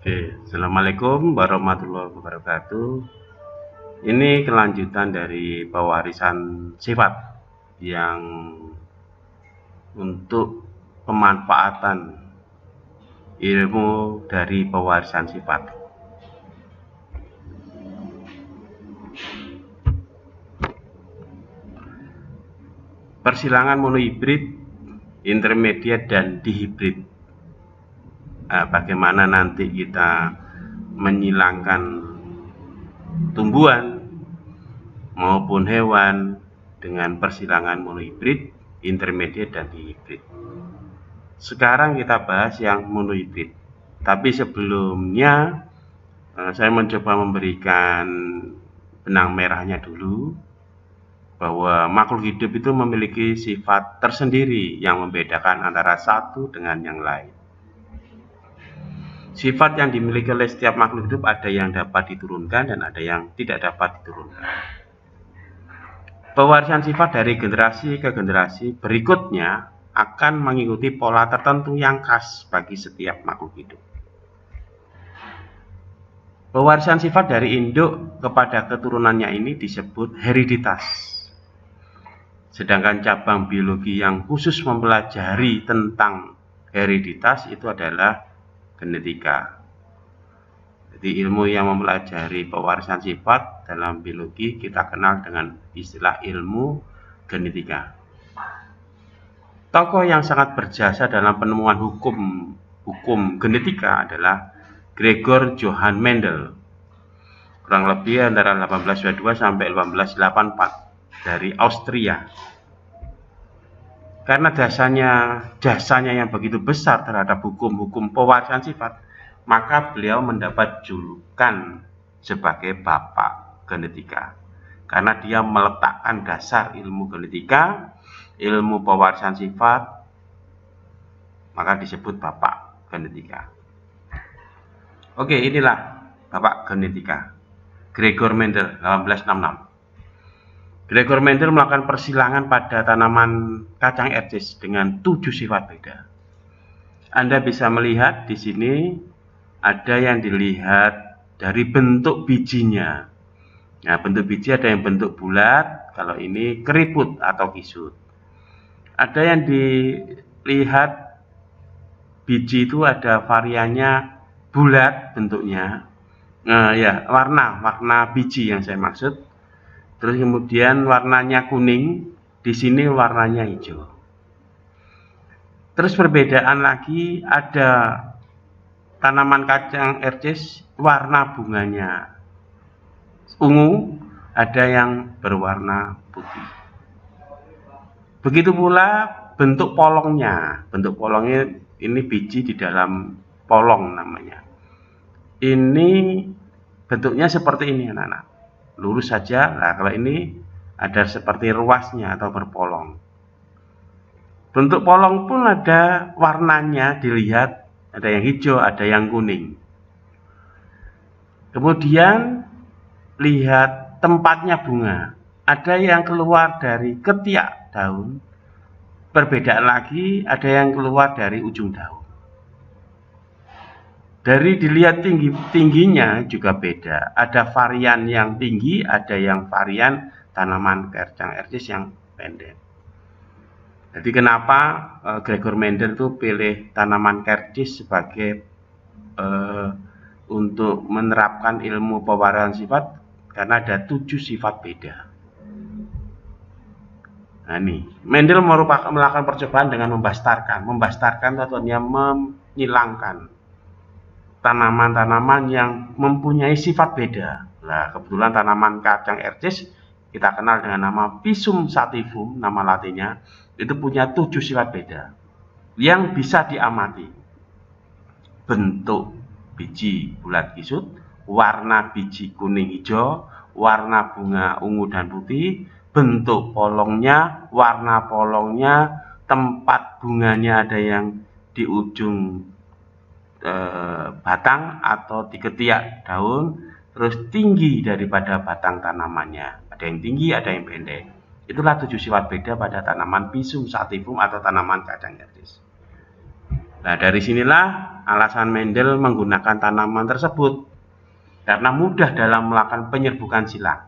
Oke, Assalamualaikum warahmatullahi wabarakatuh. Ini kelanjutan dari pewarisan sifat yang untuk pemanfaatan ilmu dari pewarisan sifat. Persilangan monohibrid, intermediat, dan dihibrid. Bagaimana nanti kita menyilangkan tumbuhan maupun hewan dengan persilangan monohibrid, intermediate, dan dihibrid. Sekarang kita bahas yang monohibrid. Tapi sebelumnya saya mencoba memberikan benang merahnya dulu, bahwa makhluk hidup itu memiliki sifat tersendiri yang membedakan antara satu dengan yang lain. Sifat yang dimiliki oleh setiap makhluk hidup ada yang dapat diturunkan dan ada yang tidak dapat diturunkan. Pewarisan sifat dari generasi ke generasi berikutnya akan mengikuti pola tertentu yang khas bagi setiap makhluk hidup. Pewarisan sifat dari induk kepada keturunannya ini disebut hereditas. Sedangkan cabang biologi yang khusus mempelajari tentang hereditas itu adalah genetika. Jadi ilmu yang mempelajari pewarisan sifat dalam biologi kita kenal dengan istilah ilmu genetika. Tokoh yang sangat berjasa dalam penemuan hukum genetika adalah Gregor Johann Mendel, kurang lebih antara 1822 sampai 1884 dari Austria. Karena jasanya yang begitu besar terhadap hukum pewarisan sifat, maka beliau mendapat julukan sebagai Bapak Genetika. Karena dia meletakkan dasar ilmu genetika, ilmu pewarisan sifat, maka disebut Bapak Genetika. Oke, inilah Bapak Genetika, Gregor Mendel, 1866. Gregor Mendel melakukan persilangan pada tanaman kacang ercis dengan 7 sifat beda. Anda bisa melihat di sini ada yang dilihat dari bentuk bijinya. Nah, bentuk biji ada yang bentuk bulat, kalau ini keriput atau kisut. Ada yang dilihat biji itu ada variannya bulat bentuknya. Nah, ya, warna biji yang saya maksud. Terus kemudian warnanya kuning, di sini warnanya hijau. Terus perbedaan lagi ada tanaman kacang ercis warna bunganya ungu, ada yang berwarna putih. Begitu pula bentuk polongnya. Bentuk polongnya ini biji di dalam polong namanya. Ini bentuknya seperti ini anak-anak. Lurus saja. Nah, kalau ini ada seperti ruasnya atau berpolong. Bentuk polong pun ada warnanya dilihat, ada yang hijau, ada yang kuning. Kemudian lihat tempatnya bunga. Ada yang keluar dari ketiak daun, perbedaan lagi ada yang keluar dari ujung daun. Dari dilihat tingginya juga beda. Ada varian yang tinggi, ada yang varian tanaman kacang ercis yang pendek. Jadi kenapa Gregor Mendel itu pilih tanaman kercis sebagai untuk menerapkan ilmu pewarisan sifat, karena ada 7 sifat beda. Nah, ini Mendel melakukan percobaan dengan membastarkan itu artinya menyilangkan tanaman-tanaman yang mempunyai sifat beda. Nah, kebetulan tanaman kacang ercis kita kenal dengan nama Pisum sativum, nama latinnya, itu punya 7 sifat beda yang bisa diamati. Bentuk biji bulat kisut, warna biji kuning hijau, warna bunga ungu dan putih, bentuk polongnya, warna polongnya, tempat bunganya ada yang di ujung batang atau di ketiak daun, terus tinggi daripada batang tanamannya. Ada yang tinggi, ada yang pendek. Itulah 7 sifat beda pada tanaman Pisum sativum atau tanaman kacang ercis. Nah, dari sinilah alasan Mendel menggunakan tanaman tersebut karena mudah dalam melakukan penyerbukan silang.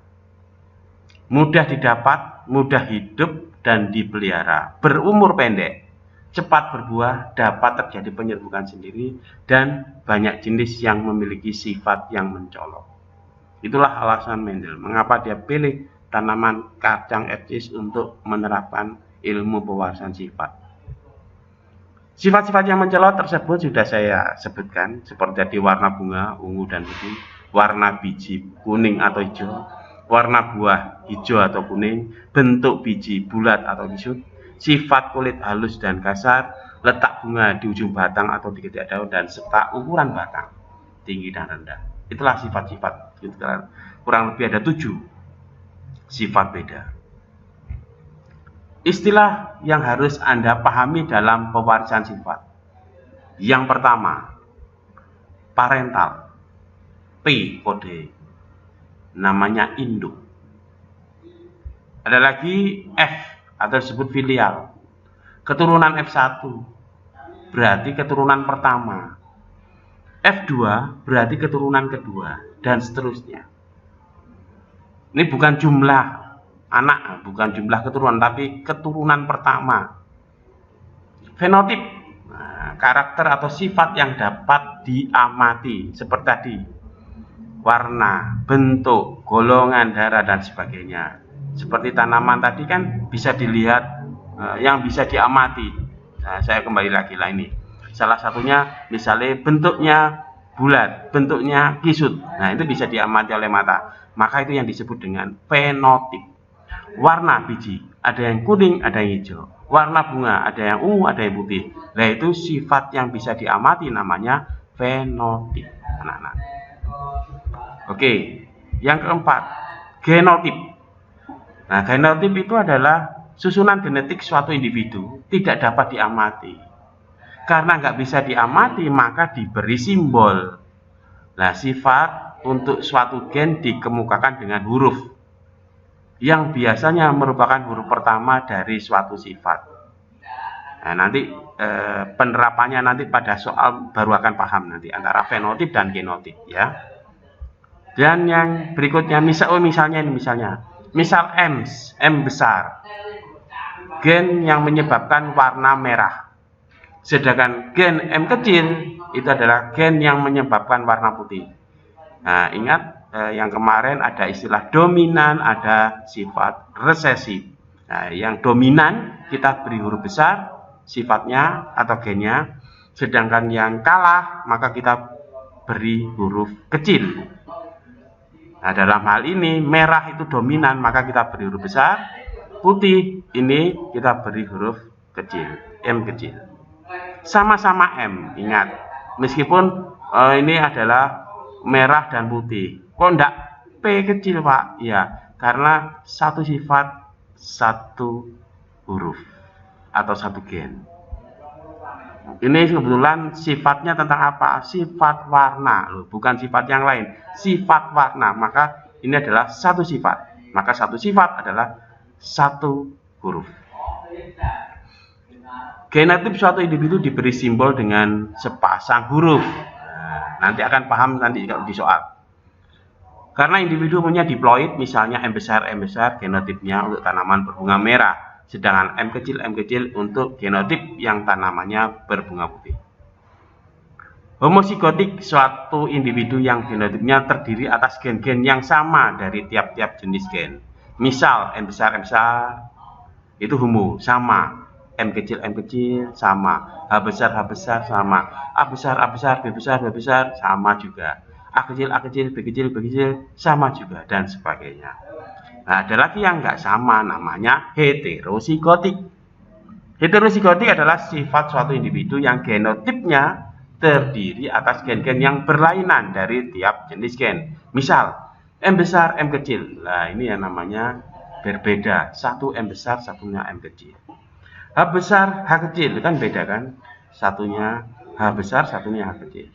Mudah didapat, mudah hidup, dan dipelihara. Berumur pendek, cepat berbuah, dapat terjadi penyerbukan sendiri, dan banyak jenis yang memiliki sifat yang mencolok. Itulah alasan Mendel mengapa dia pilih tanaman kacang etnis untuk menerapkan ilmu pewarisan sifat. Sifat-sifat yang mencolok tersebut sudah saya sebutkan, seperti tadi warna bunga, ungu dan putih, warna biji kuning atau hijau, warna buah hijau atau kuning, bentuk biji bulat atau kisut, sifat kulit halus dan kasar, letak bunga di ujung batang atau di ketiak daun, dan serta ukuran batang, tinggi dan rendah. Itulah sifat-sifat. Kurang lebih ada 7 sifat beda. Istilah yang harus Anda pahami dalam pewarisan sifat. Yang pertama, parental. P kode. Namanya induk. Ada lagi F atau disebut filial. Keturunan F1 berarti keturunan pertama. F2 berarti keturunan kedua dan seterusnya. Ini bukan jumlah anak, bukan jumlah keturunan, tapi keturunan pertama. Fenotip, karakter atau sifat yang dapat diamati seperti tadi, warna, bentuk, golongan darah dan sebagainya. Seperti tanaman tadi kan bisa dilihat, yang bisa diamati. Nah, saya kembali lagi lah ini. Salah satunya misalnya bentuknya bulat, bentuknya kisut. Nah, itu bisa diamati oleh mata. Maka itu yang disebut dengan fenotip. Warna biji, ada yang kuning, ada yang hijau. Warna bunga, ada yang ungu, ada yang putih. Nah, itu sifat yang bisa diamati namanya fenotip, anak-anak. Oke, yang keempat, genotip. Nah, genotip itu adalah susunan genetik suatu individu tidak dapat diamati. Karena nggak bisa diamati, maka diberi simbol. Nah, sifat untuk suatu gen dikemukakan dengan huruf yang biasanya merupakan huruf pertama dari suatu sifat. Nah, nanti penerapannya nanti pada soal baru akan paham nanti antara fenotip dan genotip ya. Dan yang berikutnya misalnya misal M besar, gen yang menyebabkan warna merah. Sedangkan gen M kecil itu adalah gen yang menyebabkan warna putih. Nah, ingat yang kemarin ada istilah dominan, ada sifat resesif. Nah, yang dominan kita beri huruf besar sifatnya atau gennya, sedangkan yang kalah maka kita beri huruf kecil. Nah, dalam hal ini merah itu dominan maka kita beri huruf besar, putih ini kita beri huruf kecil, M kecil. Sama-sama M, ingat. Meskipun ini adalah merah dan putih. Kok enggak P kecil, Pak? Ya, karena satu sifat, satu huruf atau satu gen. Ini kebetulan sifatnya tentang apa? Sifat warna, loh, bukan sifat yang lain. Sifat warna, maka ini adalah satu sifat. Maka satu sifat adalah satu huruf. Genotip suatu individu diberi simbol dengan sepasang huruf. Nanti akan paham nanti kalau di soal. Karena individu punya diploid, misalnya M besar, genotipnya untuk tanaman berbunga merah. Sedangkan M kecil untuk genotip yang tanamannya berbunga putih. Homosigotik suatu individu yang genotipnya terdiri atas gen-gen yang sama dari tiap-tiap jenis gen. Misal M besar itu homo, sama. M kecil sama, H besar sama, A besar, B besar sama juga, A kecil, B kecil sama juga, dan sebagainya. Nah, ada lagi yang nggak sama, namanya heterosigotik. Heterosigotik adalah sifat suatu individu yang genotipnya terdiri atas gen-gen yang berlainan dari tiap jenis gen. Misal, M besar, M kecil. Nah, ini yang namanya berbeda. Satu M besar, satunya M kecil. H besar, H kecil, kan beda kan? Satunya H besar, satunya H kecil.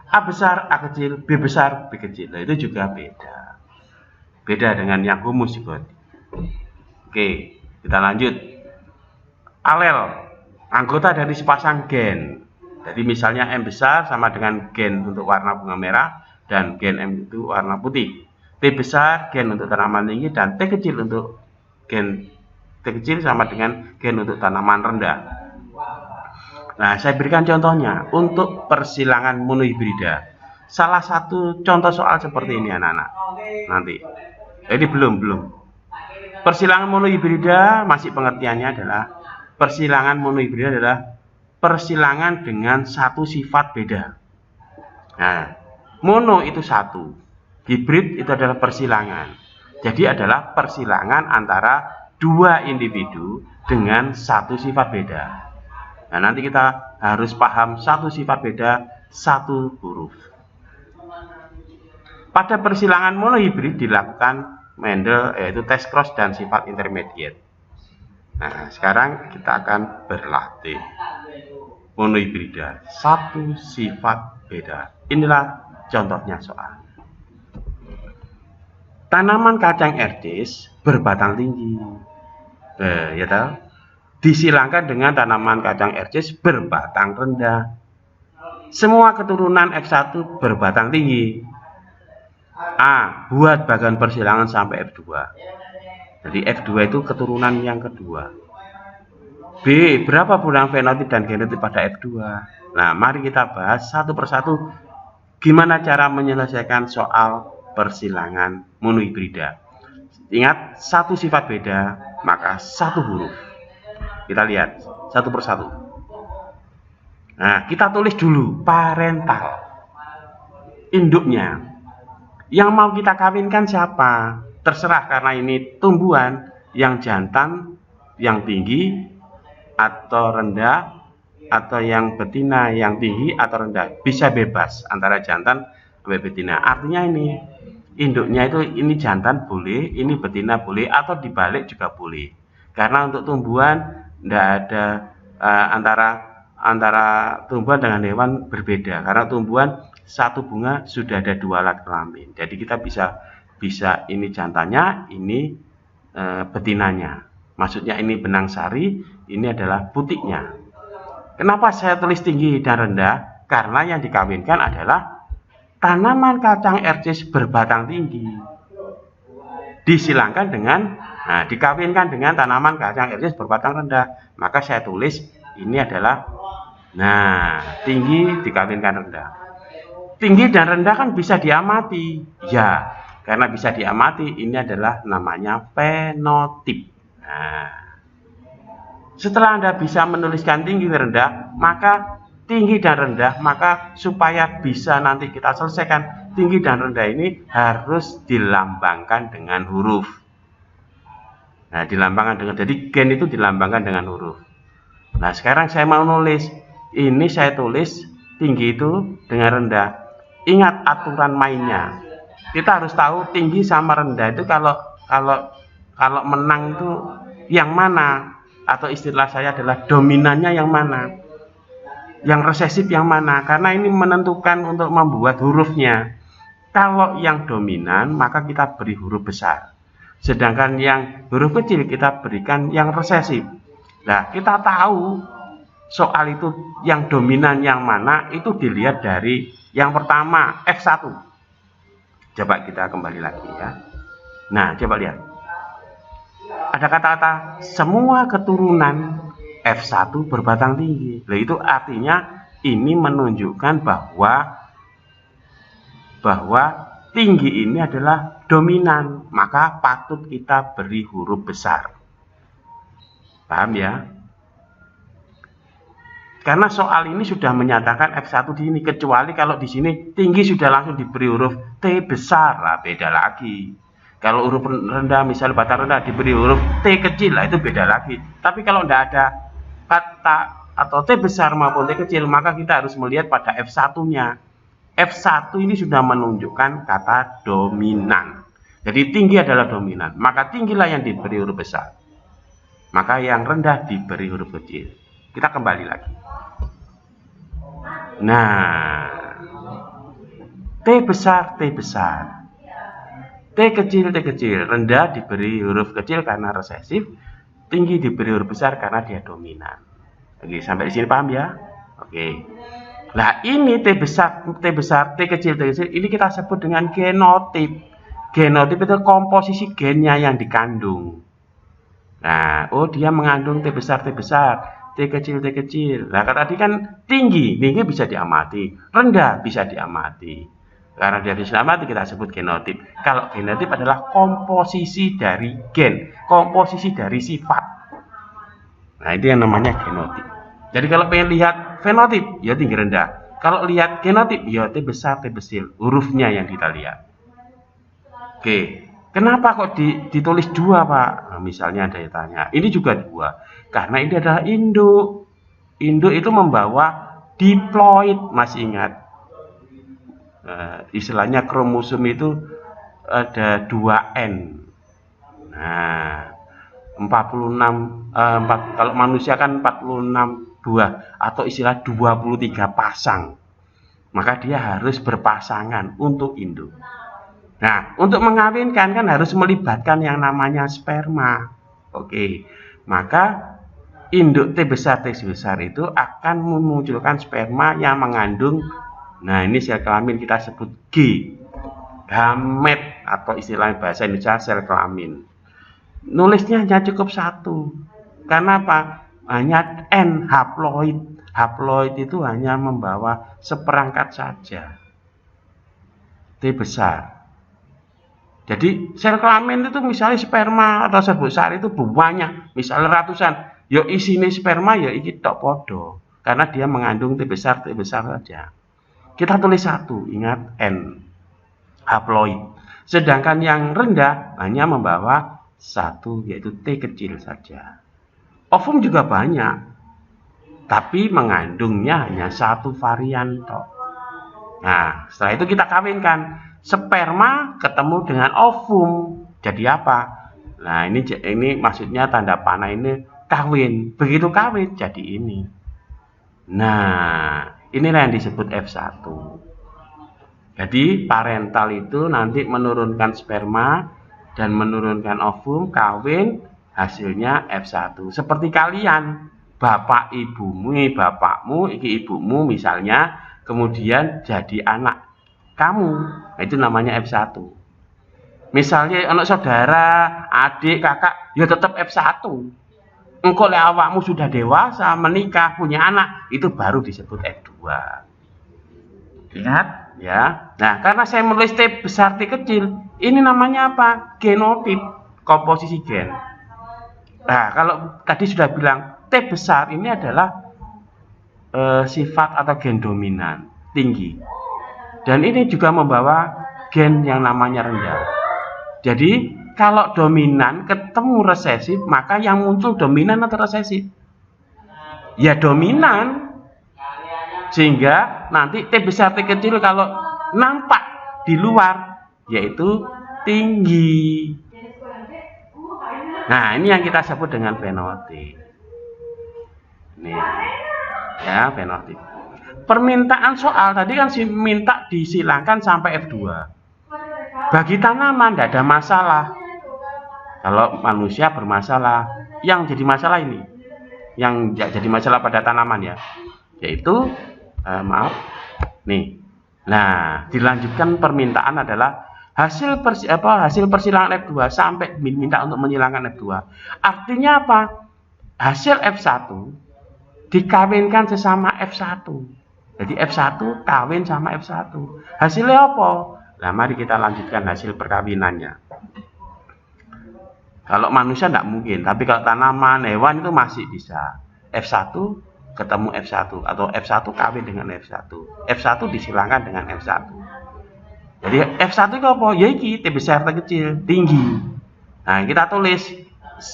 A besar, A kecil, B besar, B kecil. Nah, itu juga beda. Beda dengan yang homosigotik. Oke, kita lanjut. Alel, anggota dari sepasang gen. Jadi misalnya M besar sama dengan gen untuk warna bunga merah dan gen M itu warna putih. T besar gen untuk tanaman tinggi dan T kecil untuk gen T kecil sama dengan gen untuk tanaman rendah. Nah, saya berikan contohnya untuk persilangan monohibrida. Salah satu contoh soal seperti ini anak-anak. Nanti. Jadi belum. Persilangan monohibrida masih pengertiannya adalah persilangan monohibrida adalah persilangan dengan satu sifat beda. Nah, mono itu satu, hibrid itu adalah persilangan. Jadi adalah persilangan antara dua individu dengan satu sifat beda. Nah, nanti kita harus paham satu sifat beda, satu huruf. Pada persilangan monohibrid dilakukan Mendel yaitu tes cross dan sifat intermediate. Nah, sekarang kita akan berlatih monohibrida, satu sifat beda. Inilah contohnya soal. Tanaman kacang ercis berbatang tinggi. Ya tahu? Disilangkan dengan tanaman kacang ercis berbatang rendah. Semua keturunan F1 berbatang tinggi. A. Buat bagian persilangan sampai F2. Jadi F2 itu keturunan yang kedua. B. Berapa bidang fenotip dan genotip pada F2? Nah, mari kita bahas satu persatu gimana cara menyelesaikan soal persilangan monohibrida. Ingat, satu sifat beda, maka satu huruf. Kita lihat satu persatu. Nah, kita tulis dulu parental. Induknya. Yang mau kita kawinkan siapa? Terserah, karena ini tumbuhan yang jantan, yang tinggi atau rendah, atau yang betina yang tinggi atau rendah. Bisa bebas antara jantan sampai betina. Artinya ini induknya itu ini jantan boleh, ini betina boleh, atau dibalik juga boleh. Karena untuk tumbuhan tidak ada antara tumbuhan dengan hewan berbeda. Karena tumbuhan satu bunga sudah ada dua alat kelamin. Jadi kita bisa ini jantannya, ini betinanya. Maksudnya ini benang sari, ini adalah butiknya. Kenapa saya tulis tinggi dan rendah? Karena yang dikawinkan adalah tanaman kacang ercis berbatang tinggi. Disilangkan dengan, dikawinkan dengan tanaman kacang ercis berbatang rendah. Maka saya tulis ini adalah, tinggi dikawinkan rendah. Tinggi dan rendah kan bisa diamati. Ya, karena bisa diamati, ini adalah namanya fenotip. Nah, setelah Anda bisa menuliskan tinggi dan rendah, maka tinggi dan rendah, maka supaya bisa nanti kita selesaikan tinggi dan rendah ini harus dilambangkan dengan huruf. Nah, dilambangkan dengan, jadi gen itu dilambangkan dengan huruf. Nah, sekarang saya mau nulis, ini saya tulis tinggi itu dengan rendah. Ingat aturan mainnya. Kita harus tahu tinggi sama rendah itu kalau menang itu yang mana, atau istilah saya adalah dominannya yang mana, yang resesif yang mana, karena ini menentukan untuk membuat hurufnya. Kalau yang dominan maka kita beri huruf besar, sedangkan yang huruf kecil kita berikan yang resesif. Nah, kita tahu soal itu yang dominan yang mana itu dilihat dari yang pertama F1. Coba kita kembali lagi ya. Nah, coba lihat. Ada kata-kata semua keturunan F1 berbatang tinggi. Nah, itu artinya ini menunjukkan bahwa tinggi ini adalah dominan, maka patut kita beri huruf besar. Paham ya? Karena soal ini sudah menyatakan F1 di sini, kecuali kalau di sini tinggi sudah langsung diberi huruf T besar, lah beda lagi. Kalau huruf rendah, misalnya batang rendah diberi huruf T kecil, lah itu beda lagi. Tapi kalau tidak ada kata atau T besar maupun T kecil, maka kita harus melihat pada F1-nya. F1 ini sudah menunjukkan kata dominan. Jadi tinggi adalah dominan, maka tinggilah yang diberi huruf besar. Maka yang rendah diberi huruf kecil. Kita kembali lagi. Nah, T besar, T besar. T kecil, T kecil. Rendah diberi huruf kecil karena resesif. Tinggi diberi huruf besar karena dia dominan. Oke, sampai di sini paham ya? Oke. Nah, ini T besar, T kecil, ini kita sebut dengan genotip. Genotip itu komposisi gennya yang dikandung. Nah, oh dia mengandung T besar, T kecil. Nah, tadi kan tinggi bisa diamati, rendah bisa diamati. Karena dia bisa diamati kita sebut genotip. Kalau genotip adalah komposisi dari gen, komposisi dari sifat. Nah, itu yang namanya genotip. Jadi kalau pengen lihat fenotip, ya tinggi rendah. Kalau lihat genotip, ya T besar, T kecil. Hurufnya yang kita lihat. Oke, kenapa kok ditulis 2, Pak? Nah, misalnya ada yang tanya, ini juga 2. Karena ini adalah induk. Induk itu membawa diploid, masih ingat? Istilahnya kromosom itu ada 2N. Nah, 46 kalau manusia kan 46 buah atau istilah 23 pasang. Maka dia harus berpasangan untuk induk. Nah, untuk mengawinkan kan harus melibatkan yang namanya sperma. Oke. Maka induk T besar itu akan memunculkan sperma yang mengandung, nah ini sel kelamin kita sebut G. Gamet atau istilah bahasa Indonesia sel kelamin. Nulisnya hanya cukup 1. Karena apa? Hanya N haploid. Haploid itu hanya membawa seperangkat saja. T besar. Jadi sel kelamin itu misalnya sperma atau sel besar itu banyak, misalnya ratusan. Ya isinya sperma ya iki tok podo. Karena dia mengandung T besar saja. Kita tulis 1, ingat N. Haploid. Sedangkan yang rendah hanya membawa 1, yaitu T kecil saja. Ovum juga banyak, tapi mengandungnya hanya 1 varian tok. Nah, setelah itu kita kawinkan sperma ketemu dengan ovum. Jadi apa? Nah, ini maksudnya tanda panah ini kawin. Begitu kawin jadi ini. Nah, inilah yang disebut F1. Jadi parental itu nanti menurunkan sperma dan menurunkan ovum, kawin, hasilnya F1. Seperti kalian, bapak ibumu, bapakmu, iki ibumu misalnya, kemudian jadi anak kamu, itu namanya F1. Misalnya anak saudara, adik, kakak, ya tetap F1. Engkau le awakmu sudah dewasa, menikah, punya anak, itu baru disebut F2. Lihat ya. Nah, karena saya menulis T besar, T kecil, ini namanya apa? Genotip, komposisi gen. Nah, kalau tadi sudah bilang T besar ini adalah sifat atau gen dominan, tinggi. Dan ini juga membawa gen yang namanya rendah. Jadi, kalau dominan ketemu resesif, maka yang muncul dominan atau resesif? Ya dominan. Sehingga nanti T besar, T kecil kalau nampak di luar, yaitu tinggi. Nah, ini yang kita sebut dengan fenotip. Nih, ya fenotip. Permintaan soal tadi kan minta disilangkan sampai F2. Bagi tanaman tidak ada masalah. Kalau manusia bermasalah, yang jadi masalah ini, yang jadi masalah pada tanaman ya, yaitu nih. Nah, dilanjutkan permintaan adalah hasil persilangan F2 sampai minta untuk menyilangkan F2. Artinya apa? Hasil F1 dikawinkan sesama F1. Jadi F1 kawin sama F1. Hasilnya apa? Nah, mari kita lanjutkan hasil perkawinannya. Kalau manusia tidak mungkin, tapi kalau tanaman, hewan itu masih bisa. F1 ketemu F1 atau F1 kawin dengan F1. F1 disilangkan dengan F1. Jadi F1 itu apa? Ya iki T besar, T kecil, tinggi. Nah, kita tulis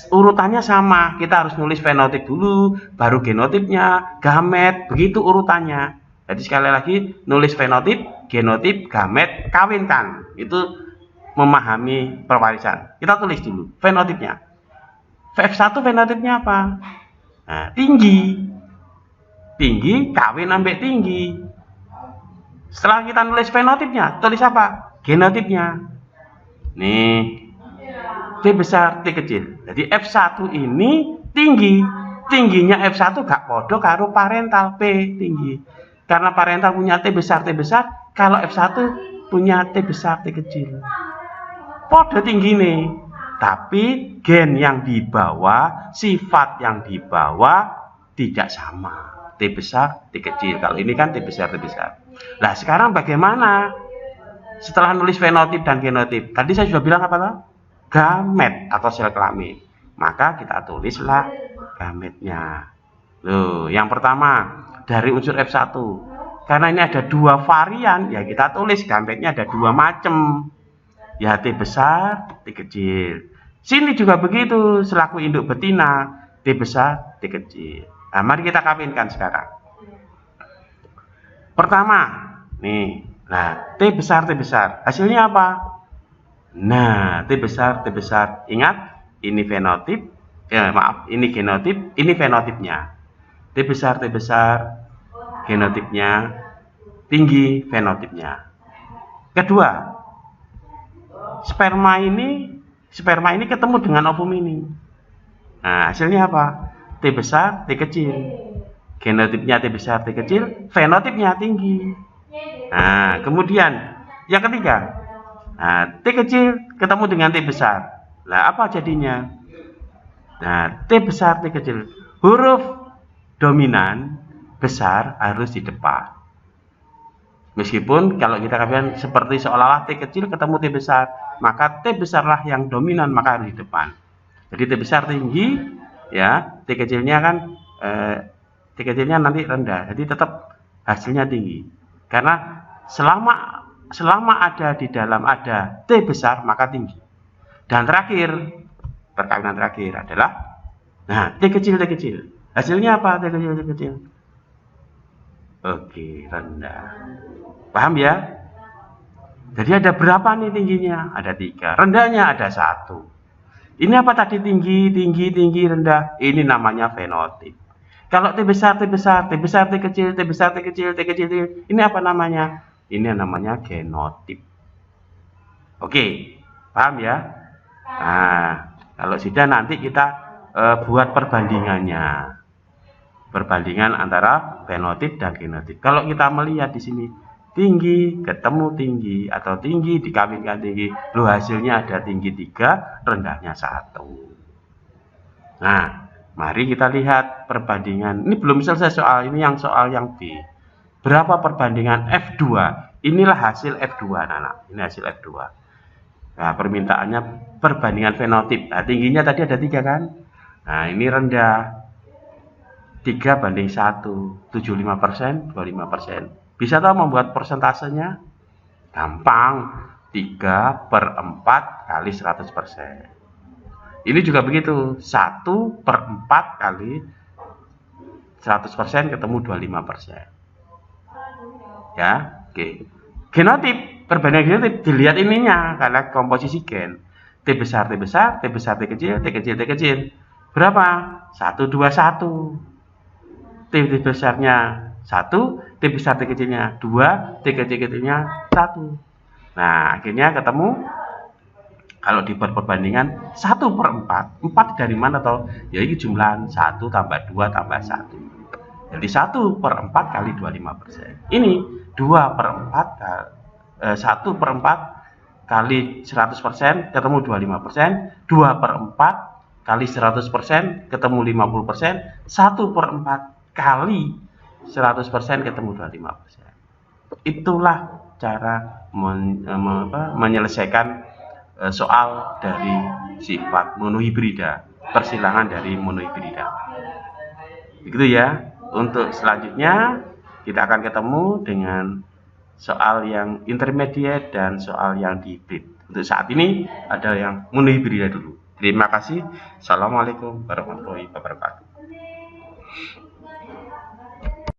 urutannya sama. Kita harus nulis fenotip dulu, baru genotipnya, gamet, begitu urutannya. Jadi sekali lagi nulis fenotip, genotip, gamet, kawinkan. Itu memahami perwarisan. Kita tulis dulu fenotipnya. F1 fenotipnya apa? Nah, tinggi. Tinggi kawin ambek tinggi. Setelah kita nulis fenotipnya, tulis apa? Genotipnya. Nih, T besar, T kecil. Jadi F1 ini tinggi. tingginya F1 gak podo karo parental P tinggi. Karena parental punya T besar, kalau F1 punya T besar, T kecil. Podo tinggi nih. Tapi gen yang dibawa, sifat yang dibawa tidak sama. T besar, T kecil. Kalau ini kan T besar, T besar. Nah, sekarang bagaimana? Setelah nulis fenotip dan genotip, tadi saya sudah bilang apa toh? Gamet atau sel kelamin. Maka kita tulislah gametnya. Loh, yang pertama dari unsur F1. Karena ini ada dua varian, ya kita tulis gametnya ada dua macam. Ya T besar, T kecil. Sini juga begitu, selaku induk betina, T besar, T kecil. Nah, mari kita kawinkan sekarang. Pertama, nih, nah T besar, hasilnya apa? Nah, T besar. Ingat, ini fenotip, ini genotip, ini fenotipnya. T besar, genotipnya tinggi, fenotipnya. Kedua, sperma ini ketemu dengan ovum ini. Nah, hasilnya apa? T besar, T kecil. Genotipnya T besar, T kecil, fenotipnya tinggi. Nah, kemudian yang ketiga, nah, T kecil ketemu dengan T besar. Nah, apa jadinya? Nah, T besar, T kecil. Huruf dominan besar harus di depan. Meskipun kalau kita katakan seperti seolah-olah T kecil ketemu T besar, maka T besarlah yang dominan, maka harus di depan. Jadi T besar tinggi, ya, T kecilnya kan T kecilnya nanti rendah. Jadi tetap hasilnya tinggi. Karena selama ada di dalam ada T besar, maka tinggi. Dan terakhir, perkawinan terakhir adalah, nah, T kecil. Hasilnya apa? T kecil. Oke, rendah. Paham ya? Jadi ada berapa nih tingginya? Ada 3. Rendahnya ada 1. Ini apa tadi? Tinggi, rendah. Ini namanya fenotip. Kalau T besar, T kecil. Ini apa namanya? Ini namanya genotip. Oke, paham ya? Nah, kalau sudah nanti kita buat perbandingannya. Perbandingan antara fenotip dan genotip. Kalau kita melihat di sini tinggi ketemu tinggi atau tinggi dikawinkan tinggi, lo hasilnya ada tinggi 3, rendahnya 1. Nah, mari kita lihat perbandingan. Ini belum selesai soal ini, soal yang B. Berapa perbandingan F2? Inilah hasil F2, anak. Ini hasil F2. Nah, permintaannya perbandingan fenotip. Nah, tingginya tadi ada 3 kan? Nah, ini rendah. 3:1, 75%, 25%. Bisa tahu membuat persentasenya? Gampang, 3/4 kali 100%. Ini juga begitu, 1/4 kali 100% ketemu 25%. Ya, oke. Genotip, perbandingan genotip, dilihat ininya, karena komposisi gen. T besar, T kecil. Berapa? 1, 2, 1. T besarnya 1, T besar T kecilnya 2, T kecilnya 1. Nah, akhirnya ketemu kalau dibuat perbandingan 1/4. 4 dari mana toh? Ya ini jumlah 1 tambah 2 tambah 1. Jadi 1/4 kali 25%. Ini 1/4 kali 100% ketemu 25%. 2/4 kali 100% ketemu 50%. 1/4 kali 100% ketemu 25%. Itulah cara menyelesaikan soal dari sifat monohibrida, persilangan dari monohibrida. Begitu ya. Untuk selanjutnya kita akan ketemu dengan soal yang intermediate dan soal yang hibrid. Untuk saat ini ada yang monohibrida dulu. Terima kasih. Assalamualaikum warahmatullahi wabarakatuh.